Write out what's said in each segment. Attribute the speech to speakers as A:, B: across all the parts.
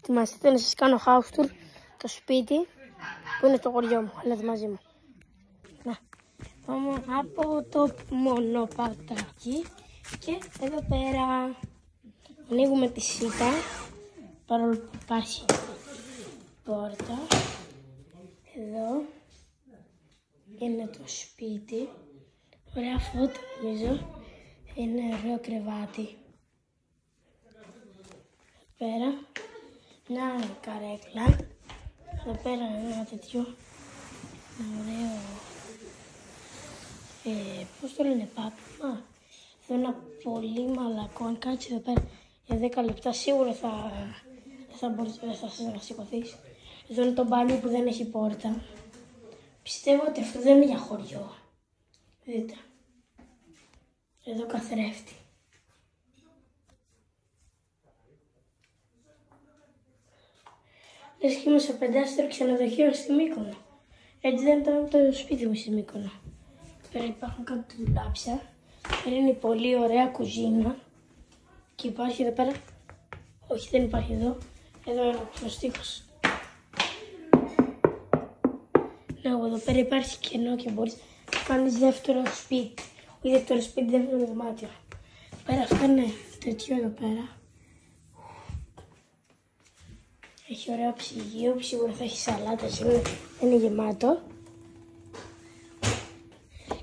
A: Ετοιμαστείτε να σας κάνω house tour το σπίτι που είναι στο χωριό μου. Έλατε μαζί μου. Να, πάμε από το μονοπατάκι και εδώ πέρα ανοίγουμε τη σίτα, παρόλο που υπάρχει πόρτα. Εδώ είναι το σπίτι, ωραία φώτα νομίζω, είναι ωραίο κρεβάτι. Εδώ πέρα μια καρέκλα, εδώ πέρα ένα τέτοιο ωραίο, πώς το λένε, πάτωμα. Εδώ ένα πολύ μαλακό, αν κάτσει εδώ πέρα για 10 λεπτά σίγουρα θα σηκωθείς. Εδώ είναι το μπάνιο που δεν έχει πόρτα. Πιστεύω ότι αυτό δεν είναι για χωριό. Δείτε. Εδώ καθρέφτη. Λες και είμαι σε 5-άστερο ξενοδοχείο στη Μύκονο. Έτσι δεν ήταν το σπίτι μου στη Μύκονο. Πέρα υπάρχουν κάτι δουλάψια. Πέρα είναι η πολύ ωραία κουζίνα. Και υπάρχει εδώ πέρα. Όχι, δεν υπάρχει εδώ. Εδώ είναι ο προστίχος. Εδώ πέρα υπάρχει κενό και μπορείς να κάνεις δεύτερο σπίτι. Όχι δεύτερο σπίτι, δεύτερο δωμάτιο. Πέρα αυτό είναι τέτοιο εδώ πέρα. Έχει ωραίο ψυγείο που σίγουρα θα έχει σαλάτα, σίγουρα είναι γεμάτο.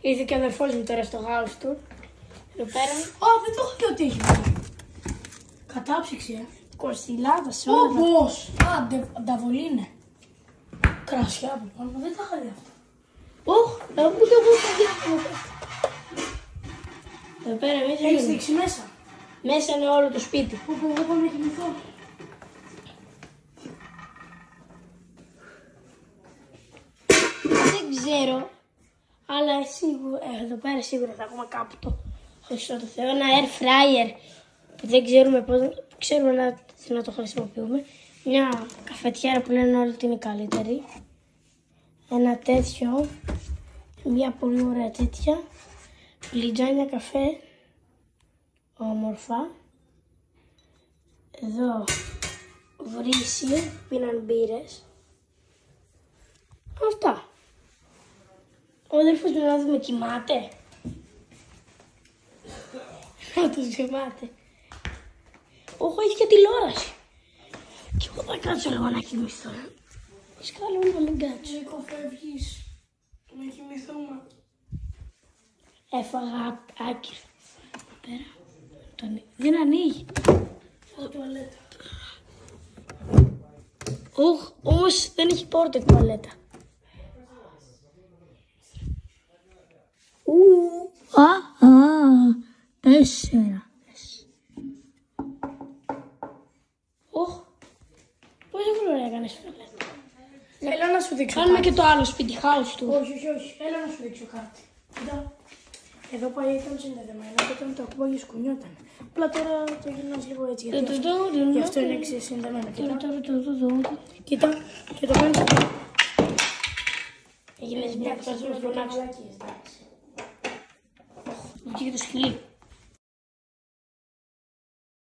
A: Ήρθε και ο αδερφός μου τώρα στο house του. Εδώ πέρα.
B: Δεν το έχω δει ότι έχει βγει. Κατάψυξη,
A: Κορστιλάδα, σε
B: όλα. Πώς! Ανταβολή είναι. Κρασιά από πάνω, δεν τα είχα δει αυτά.
A: Ούτε εγώ θα δει αυτό. Εδώ πέρα εμείς
B: έχεις δείξει μέσα.
A: Μέσα είναι όλο το σπίτι.
B: Εγώ πάω να κοιμηθώ.
A: Δεν ξέρω, αλλά εδώ πέρα σίγουρα θα έχουμε κάπου το Χριστό το Θεό. Ένα air fryer που δεν ξέρουμε πώς, ξέρουμε να το χρησιμοποιούμε. Μια καφετιέρα που λένε όλοι ότι είναι καλύτερη. Ένα τέτοιο, μια πολύ ωραία τέτοια. Λιτζάνια καφέ, όμορφα. Εδώ βρύσι, πίναν μπύρες. Αυτά. Ο αδερφός μου να δούμε κοιμάται. Να τους κοιμάται. Όχι, έχει και τηλεόραση. Και εγώ θα κάτσω λίγο να κοιμηθώ. Είσαι καλό να μην κάτσω.
B: Νίκο, φεύγεις να κοιμηθούμε.
A: Έφαγα άκυρο. Πέρα. Δεν ανοίγει.
B: Έχω τουαλέτα.
A: Όμως δεν έχει πόρτα η τουαλέτα. Τέσσερα. Πόσο ωραία έκανες τουαλέτα.
B: Έλα να σου δείξω.
A: Κάνουμε και το άλλο σπίτι, house του.
B: Όχι. Έλα να σου δείξω κάτι. Κοίτα. Εδώ πάει ήταν συνδεδεμένο και όταν το ακούγα σκουνιόταν. Απλά τώρα το γυρνάς λίγο έτσι. Γι' αυτό είναι εξισυνδεμένο. Κοίτα. Και το κάνεις.
A: Έγινες μια που θα σου φωνάξω. Εκεί και το σκυλί.